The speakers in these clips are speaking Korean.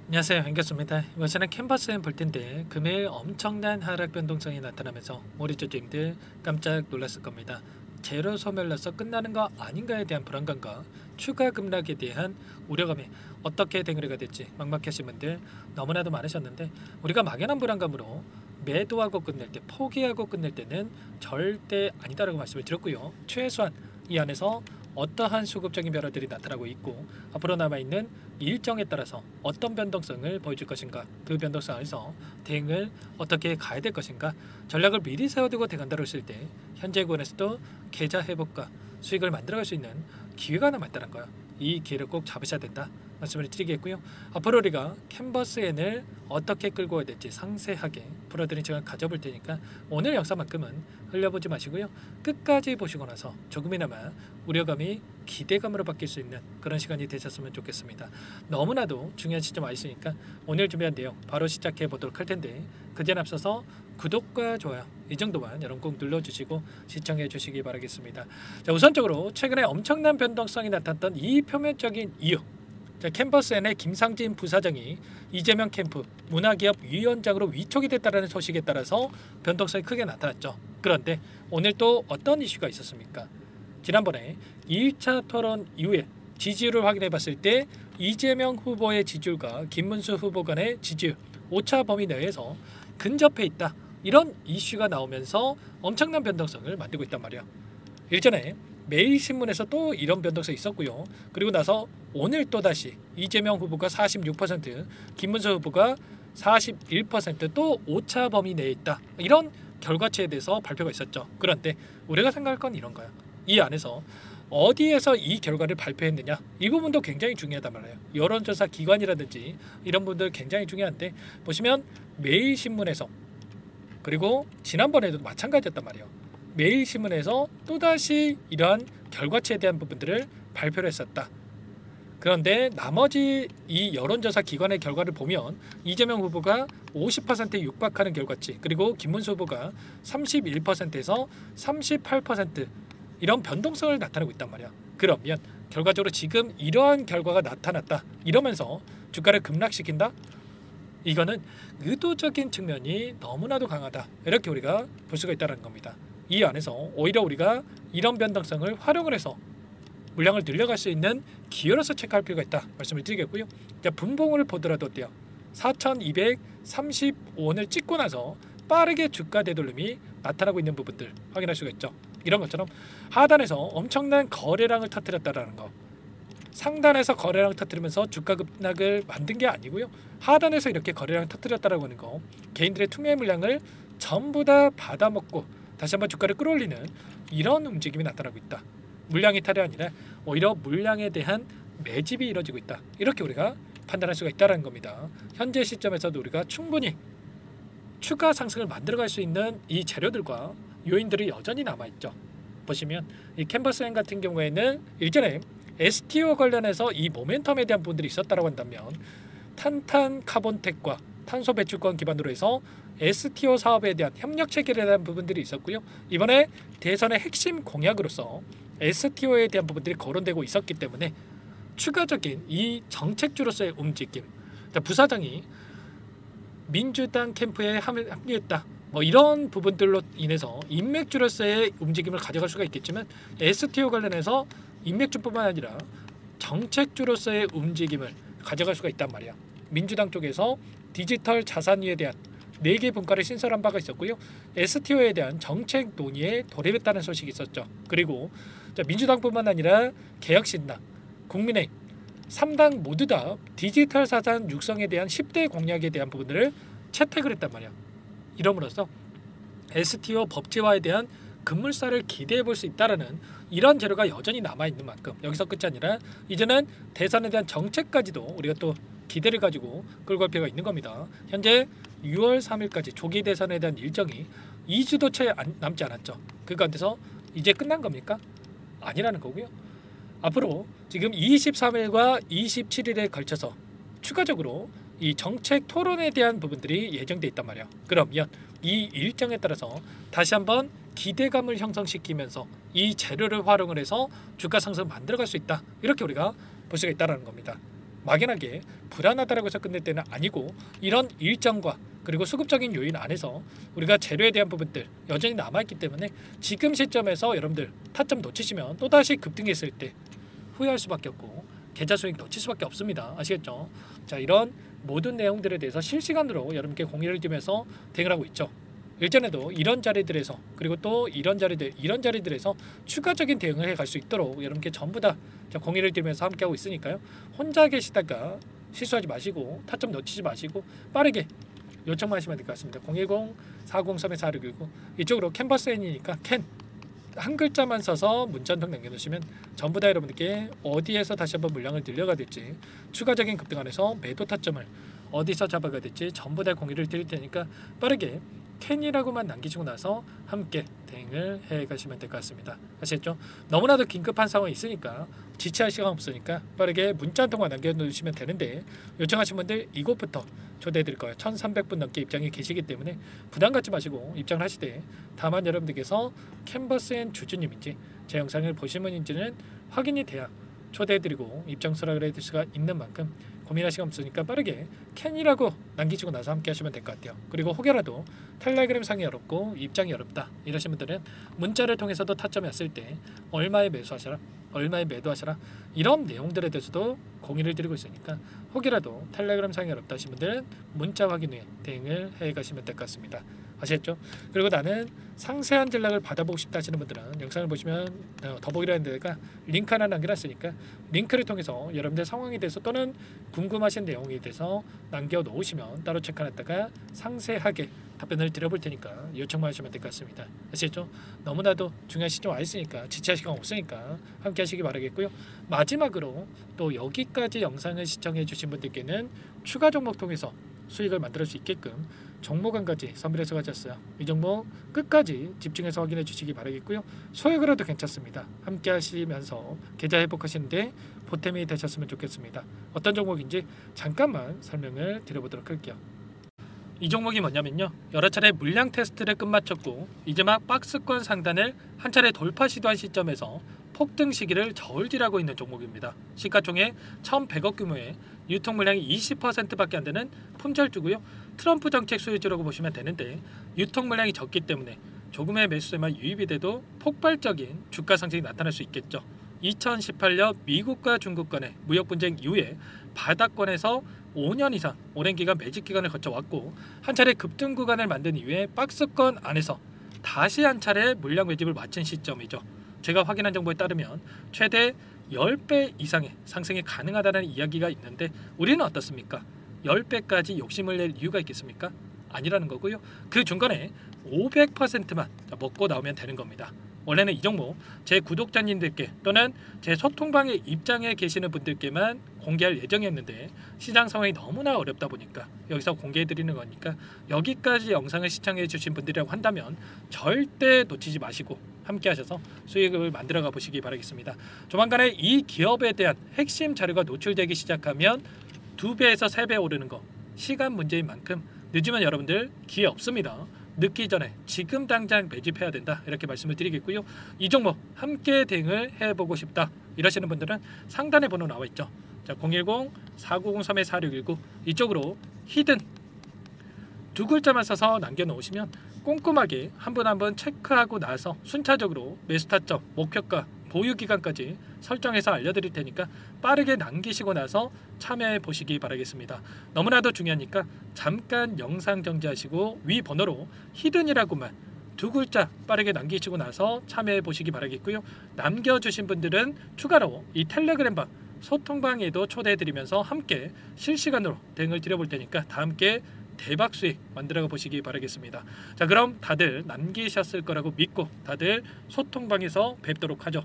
안녕하세요, 반갑습니다. 이번 시간은 캔버스엔 볼 텐데 금일 엄청난 하락 변동성이 나타나면서 우리 주주님들 깜짝 놀랐을 겁니다. 제로 소멸로서 끝나는 거 아닌가에 대한 불안감과 추가 급락에 대한 우려감이 어떻게 대응이 될지 막막하신 분들 너무나도 많으셨는데, 우리가 막연한 불안감으로 매도하고 끝낼 때, 포기하고 끝낼 때는 절대 아니다라고 말씀을 드렸고요. 최소한 이 안에서 어떠한 수급적인 변화들이 나타나고 있고 앞으로 남아있는 일정에 따라서 어떤 변동성을 보여줄 것인가, 그 변동성 안에서 대응을 어떻게 가야 될 것인가, 전략을 미리 세워두고 대간다로 했을 때 현재 구간에서도 계좌 회복과 수익을 만들어갈 수 있는 기회가 남아있다는 거예요. 이 기회를 꼭 잡으셔야 된다 말씀을 드리겠고요. 앞으로 우리가 캔버스엔을 어떻게 끌고 와야 될지 상세하게 풀어드린 시간 가져볼 테니까 오늘 영상만큼은 흘려보지 마시고요. 끝까지 보시고 나서 조금이나마 우려감이 기대감으로 바뀔 수 있는 그런 시간이 되셨으면 좋겠습니다. 너무나도 중요한 시점 와 있으니까 오늘 준비한 내용 바로 시작해 보도록 할 텐데, 그전 앞서서 구독과 좋아요 이 정도만 여러분 꼭 눌러주시고 시청해 주시기 바라겠습니다. 자, 우선적으로 최근에 엄청난 변동성이 나타났던 이 표면적인 이유, 캔버스엔의 김상진 부사장이 이재명 캠프 문화기업위원장으로 위촉이 됐다는 소식에 따라서 변동성이 크게 나타났죠. 그런데 오늘 또 어떤 이슈가 있었습니까? 지난번에 2차 토론 이후에 지지율을 확인해 봤을 때 이재명 후보의 지지율과 김문수 후보 간의 지지율 오차 범위 내에서 근접해 있다, 이런 이슈가 나오면서 엄청난 변동성을 만들고 있단 말이야. 일전에 매일신문에서 또 이런 변동성이 있었고요. 그리고 나서 오늘 또다시 이재명 후보가 46%, 김문수 후보가 41%또 오차 범위 내에 있다, 이런 결과치에 대해서 발표가 있었죠. 그런데 우리가 생각할 건 이런 거야. 이 안에서 어디에서 이 결과를 발표했느냐, 이 부분도 굉장히 중요하단 말이에요. 여론조사 기관이라든지 이런 분들 굉장히 중요한데, 보시면 매일신문에서, 그리고 지난번에도 마찬가지였단 말이에요. 매일신문에서 또다시 이러한 결과치에 대한 부분들을 발표를 했었다. 그런데 나머지 이 여론조사 기관의 결과를 보면 이재명 후보가 50%에 육박하는 결과치, 그리고 김문수 후보가 31%에서 38% 이런 변동성을 나타내고 있단 말이야. 그러면 결과적으로 지금 이러한 결과가 나타났다, 이러면서 주가를 급락시킨다? 이거는 의도적인 측면이 너무나도 강하다, 이렇게 우리가 볼 수가 있다는 겁니다. 이 안에서 오히려 우리가 이런 변동성을 활용을 해서 물량을 늘려갈 수 있는 기회로서 체크할 필요가 있다 말씀을 드리겠고요. 자, 분봉을 보더라도 어때요? 4,235원을 찍고 나서 빠르게 주가 되돌림이 나타나고 있는 부분들 확인할 수가 있죠. 이런 것처럼 하단에서 엄청난 거래량을 터뜨렸다라는 거, 상단에서 거래량 터뜨리면서 주가 급락을 만든 게 아니고요. 하단에서 이렇게 거래량 터뜨렸다라고 하는 거, 개인들의 투매 물량을 전부 다 받아먹고 다시 한번 주가를 끌어올리는 이런 움직임이 나타나고 있다. 물량이 탈이 아니라 오히려 물량에 대한 매집이 이루어지고 있다, 이렇게 우리가 판단할 수가 있다는 겁니다. 현재 시점에서도 우리가 충분히 추가 상승을 만들어갈 수 있는 이 재료들과 요인들이 여전히 남아있죠. 보시면 이 캔버스엔 같은 경우에는 일전에 STO 관련해서 이 모멘텀에 대한 부분들이 있었다고 한다면 탄탄 카본텍과 탄소 배출권 기반으로 해서 STO 사업에 대한 협력 체결에 대한 부분들이 있었고요. 이번에 대선의 핵심 공약으로서 STO에 대한 부분들이 거론되고 있었기 때문에 추가적인 이 정책주로서의 움직임, 부사장이 민주당 캠프에 합류했다, 뭐 이런 부분들로 인해서 인맥주로서의 움직임을 가져갈 수가 있겠지만, STO 관련해서 인맥주뿐만 아니라 정책주로서의 움직임을 가져갈 수가 있단 말이야. 민주당 쪽에서 디지털 자산위에 대한 4개 분과를 신설한 바가 있었고요. STO에 대한 정책 논의에 돌입했다는 소식이 있었죠. 그리고 민주당뿐만 아니라 개혁신당, 국민의힘 3당 모두 다 디지털 자산 육성에 대한 10대 공약에 대한 부분들을 채택을 했단 말이야. 이러므로써 STO 법제화에 대한 급물살을 기대해 볼 수 있다라는 이런 재료가 여전히 남아있는 만큼 여기서 끝이 아니라 이제는 대선에 대한 정책까지도 우리가 또 기대를 가지고 끌고 갈 필요가 있는 겁니다. 현재 6월 3일까지 조기 대선에 대한 일정이 2주도 채 남지 않았죠. 그 가운데서 이제 끝난 겁니까? 아니라는 거고요. 앞으로 지금 23일과 27일에 걸쳐서 추가적으로 이 정책 토론에 대한 부분들이 예정돼 있단 말이야. 그러면 이 일정에 따라서 다시 한번 기대감을 형성시키면서 이 재료를 활용을 해서 주가 상승을 만들어갈 수 있다, 이렇게 우리가 볼 수가 있다는 겁니다. 막연하게 불안하다라고 해서 끝낼 때는 아니고 이런 일정과 그리고 수급적인 요인 안에서 우리가 재료에 대한 부분들 여전히 남아있기 때문에 지금 시점에서 여러분들 타점 놓치시면 또다시 급등했을 때 후회할 수밖에 없고 계좌 수익 놓칠 수밖에 없습니다. 아시겠죠? 자, 이런 모든 내용들에 대해서 실시간으로 여러분께 공유를 드리면서 대응을 하고 있죠. 일전에도 이런 자리들에서 그리고 또 이런 자리들에서 추가적인 대응을 해갈 수 있도록 여러분께 전부 다 공유를 드리면서 함께하고 있으니까요. 혼자 계시다가 실수하지 마시고 타점 놓치지 마시고 빠르게 요청만 하시면 될 것 같습니다. 010-403-4619 이쪽으로 캔버스 N이니까 캔 한 글자만 써서 문자 한 통 남겨놓으시면 전부 다 여러분들께 어디에서 다시 한번 물량을 늘려가 될지 추가적인 급등 안에서 매도 타점을 어디서 잡아가 될지 전부 다 공유를 드릴 테니까 빠르게 캔이라고만 남기시고 나서 함께 대응을 해가시면 될 것 같습니다. 아시겠죠? 너무나도 긴급한 상황이 있으니까 지체할 시간 없으니까 빠르게 문자 한 통만 남겨놓으시면 되는데 요청하신 분들 이곳부터 초대해드릴 거예요. 1300분 넘게 입장이 계시기 때문에 부담 갖지 마시고 입장을 하시되 다만 여러분들께서 캔버스앤 주주님인지 제 영상을 보신 분인지는 확인이 돼야 초대해드리고 입장 수락을 해드릴 수가 있는 만큼 고민할 시간 없으니까 빠르게 캔이라고 남기시고 나서 함께 하시면 될 것 같아요. 그리고 혹여라도 텔레그램 상이 어렵고 입장이 어렵다 이러신 분들은 문자를 통해서도 타점이 왔을 때 얼마에 매수하셔라 얼마에 매도하셔라 이런 내용들에 대해서도 공유를 드리고 있으니까 혹여라도 텔레그램 상이 어렵다 하신 분들은 문자 확인 후에 대응을 해가시면 될 것 같습니다. 아시겠죠? 그리고 나는 상세한 전략을 받아보고 싶다 하시는 분들은 영상을 보시면 더보기라는 데가 링크 하나 남겨놨으니까 링크를 통해서 여러분들 상황에 대해서 또는 궁금하신 내용에 대해서 남겨놓으시면 따로 체크해놨다가 상세하게 답변을 드려볼 테니까 요청만 하시면 될 것 같습니다. 아시겠죠? 너무나도 중요한 시점 와 있으니까 지체할 시간 없으니까 함께 하시기 바라겠고요. 마지막으로 또 여기까지 영상을 시청해 주신 분들께는 추가 종목 통해서 수익을 만들 수 있게끔 종목 한 가지 선별해서 가졌어요. 이 종목 끝까지 집중해서 확인해 주시기 바라겠고요. 소액을 해도 괜찮습니다. 함께 하시면서 계좌 회복하시는데 보탬이 되셨으면 좋겠습니다. 어떤 종목인지 잠깐만 설명을 드려보도록 할게요. 이 종목이 뭐냐면요, 여러 차례 물량 테스트를 끝마쳤고 이제 막 박스권 상단을 한 차례 돌파 시도한 시점에서 폭등 시기를 저울질하고 있는 종목입니다. 시가총액 1,100억 규모의 유통 물량이 20%밖에 안 되는 품절주고요. 트럼프 정책 수혜주라고 보시면 되는데 유통 물량이 적기 때문에 조금의 매수세만 유입이 돼도 폭발적인 주가 상승이 나타날 수 있겠죠. 2018년 미국과 중국 간의 무역 분쟁 이후에 바닥권에서 5년 이상 오랜 기간 매집 기간을 거쳐왔고 한 차례 급등 구간을 만든 이후에 박스권 안에서 다시 한 차례 물량 매집을 마친 시점이죠. 제가 확인한 정보에 따르면 최대 10배 이상의 상승이 가능하다는 이야기가 있는데 우리는 어떻습니까? 10배까지 욕심을 낼 이유가 있겠습니까? 아니라는 거고요. 그 중간에 500%만 먹고 나오면 되는 겁니다. 원래는 이 종목 제 구독자님들께 또는 제 소통방에 입장해 계시는 분들께만 공개할 예정이었는데 시장 상황이 너무나 어렵다 보니까 여기서 공개해 드리는 거니까 여기까지 영상을 시청해 주신 분들이라고 한다면 절대 놓치지 마시고 함께 하셔서 수익을 만들어 가 보시기 바라겠습니다. 조만간에 이 기업에 대한 핵심 자료가 노출되기 시작하면 2배에서 3배 오르는 거 시간 문제인 만큼 늦으면 여러분들 기회 없습니다. 늦기 전에 지금 당장 매집해야 된다 이렇게 말씀을 드리겠고요. 이 종목 함께 대응을 해보고 싶다 이러시는 분들은 상단에 번호 나와 있죠. 자, 010-4903-4619 이쪽으로 히든 두 글자만 써서 남겨놓으시면 꼼꼼하게 한 분 한 분 체크하고 나서 순차적으로 매수 타점, 목표가, 보유 기간까지 설정해서 알려드릴 테니까 빠르게 남기시고 나서 참여해 보시기 바라겠습니다. 너무나도 중요하니까 잠깐 영상 정지하시고 위 번호로 히든이라고만 두 글자 빠르게 남기시고 나서 참여해 보시기 바라겠고요. 남겨주신 분들은 추가로 이 텔레그램방 소통방에도 초대해 드리면서 함께 실시간으로 대응을 드려볼 테니까 다 함께 대박 수익 만들어 보시기 바라겠습니다. 자, 그럼 다들 남기셨을 거라고 믿고 다들 소통방에서 뵙도록 하죠.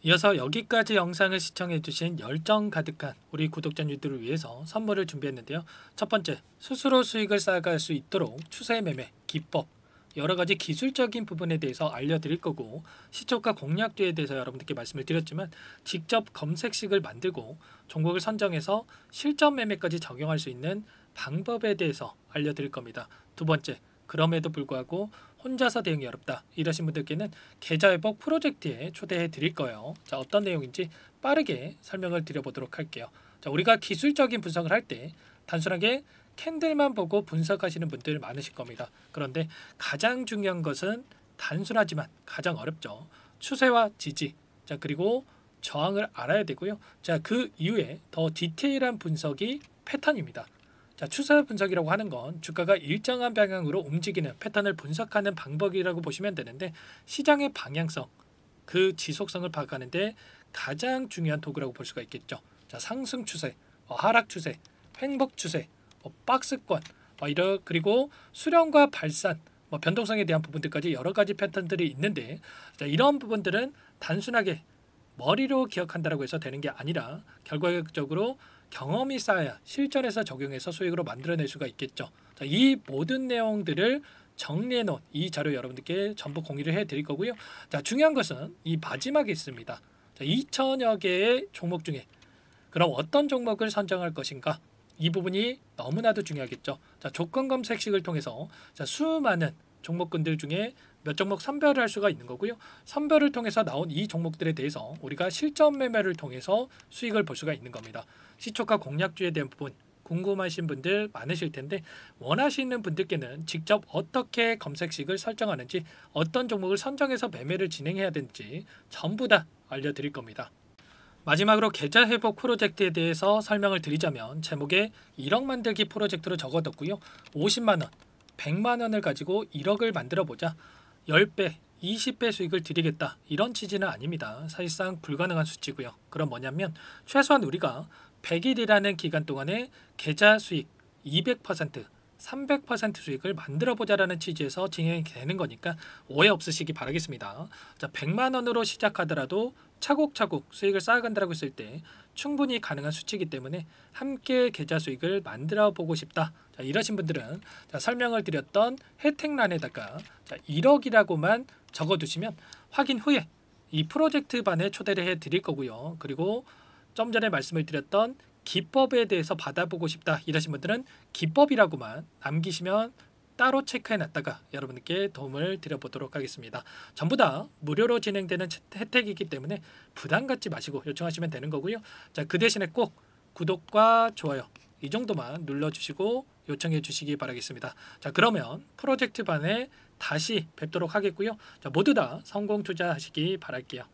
이어서 여기까지 영상을 시청해 주신 열정 가득한 우리 구독자님들을 위해서 선물을 준비했는데요. 첫 번째, 스스로 수익을 쌓아갈 수 있도록 추세 매매 기법 여러가지 기술적인 부분에 대해서 알려드릴 거고 시초가 공략주에 대해서 여러분들께 말씀을 드렸지만 직접 검색식을 만들고 종목을 선정해서 실전 매매까지 적용할 수 있는 방법에 대해서 알려드릴 겁니다. 두 번째, 그럼에도 불구하고 혼자서 대응이 어렵다 이러신 분들께는 계좌회복 프로젝트에 초대해 드릴 거예요. 자, 어떤 내용인지 빠르게 설명을 드려보도록 할게요. 자, 우리가 기술적인 분석을 할 때 단순하게 캔들만 보고 분석하시는 분들 많으실 겁니다. 그런데 가장 중요한 것은 단순하지만 가장 어렵죠. 추세와 지지, 자 그리고 저항을 알아야 되고요. 자, 그 이후에 더 디테일한 분석이 패턴입니다. 자, 추세 분석이라고 하는 건 주가가 일정한 방향으로 움직이는 패턴을 분석하는 방법이라고 보시면 되는데, 시장의 방향성, 그 지속성을 파악하는데 가장 중요한 도구라고 볼 수가 있겠죠. 자, 상승 추세, 하락 추세, 횡복 추세, 박스권, 그리고 수렴과 발산, 변동성에 대한 부분들까지 여러 가지 패턴들이 있는데, 자, 이런 부분들은 단순하게 머리로 기억한다라고 해서 되는 게 아니라 결과적으로 경험이 쌓아야 실전에서 적용해서 수익으로 만들어낼 수가 있겠죠. 자, 이 모든 내용들을 정리해 놓은 이 자료 여러분들께 전부 공유를 해드릴 거고요. 자, 중요한 것은 이 마지막에 있습니다. 자, 2천여 개의 종목 중에 그럼 어떤 종목을 선정할 것인가? 이 부분이 너무나도 중요하겠죠. 자, 조건 검색식을 통해서 자, 수많은 종목군들 중에 몇 종목 선별을 할 수가 있는 거고요. 선별을 통해서 나온 이 종목들에 대해서 우리가 실전 매매를 통해서 수익을 볼 수가 있는 겁니다. 시초가 공략주에 대한 부분 궁금하신 분들 많으실 텐데, 원하시는 분들께는 직접 어떻게 검색식을 설정하는지, 어떤 종목을 선정해서 매매를 진행해야 되는지 전부 다 알려드릴 겁니다. 마지막으로 계좌 회복 프로젝트에 대해서 설명을 드리자면, 제목에 1억 만들기 프로젝트로 적어뒀고요. 50만 원, 100만 원을 가지고 1억을 만들어 보자. 10배, 20배 수익을 드리겠다. 이런 취지는 아닙니다. 사실상 불가능한 수치고요. 그럼 뭐냐면 최소한 우리가 100일이라는 기간 동안에 계좌 수익 200%, 300% 수익을 만들어 보자라는 취지에서 진행이 되는 거니까 오해 없으시기 바라겠습니다. 자, 100만 원으로 시작하더라도 차곡차곡 수익을 쌓아간다고 했을 때 충분히 가능한 수치이기 때문에 함께 계좌 수익을 만들어 보고 싶다. 자, 이러신 분들은 자, 설명을 드렸던 혜택란에다가 자, 1억이라고만 적어두시면 확인 후에 이 프로젝트 반에 초대를 해 드릴 거고요. 그리고 좀 전에 말씀을 드렸던 기법에 대해서 받아보고 싶다 이러신 분들은 기법이라고만 남기시면 따로 체크해 놨다가 여러분께 도움을 드려보도록 하겠습니다. 전부 다 무료로 진행되는 혜택이기 때문에 부담 갖지 마시고 요청하시면 되는 거고요. 자, 그 대신에 꼭 구독과 좋아요 이 정도만 눌러주시고 요청해 주시기 바라겠습니다. 자, 그러면 프로젝트 반에 다시 뵙도록 하겠고요. 자, 모두 다 성공 투자하시기 바랄게요.